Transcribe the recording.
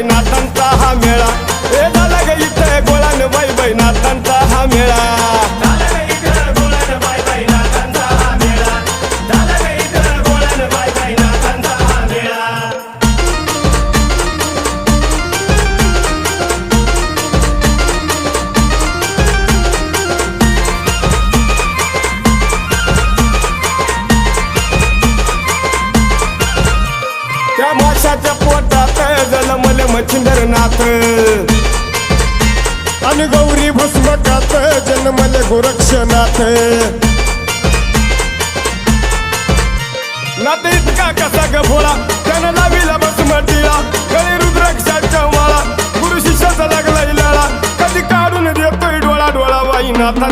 नाथांचा हा मेळा हे झाला ग इथे गोळान बाई नाथांचा हा मेळा त्या माशाच्या पोटात जलमल मच्छिंद्रनाथ आणि गौरी भस्मकात जन्मल गोरक्षनाथ नाथ इतका कसा ग भोळा त्यानं लाविला भस्मटीला गळी रुद्राक्षाच्या माळा गुरु शिष्याचा लागला लळा कधी काढून देतोय डोळा डोळा बाई नाथांचा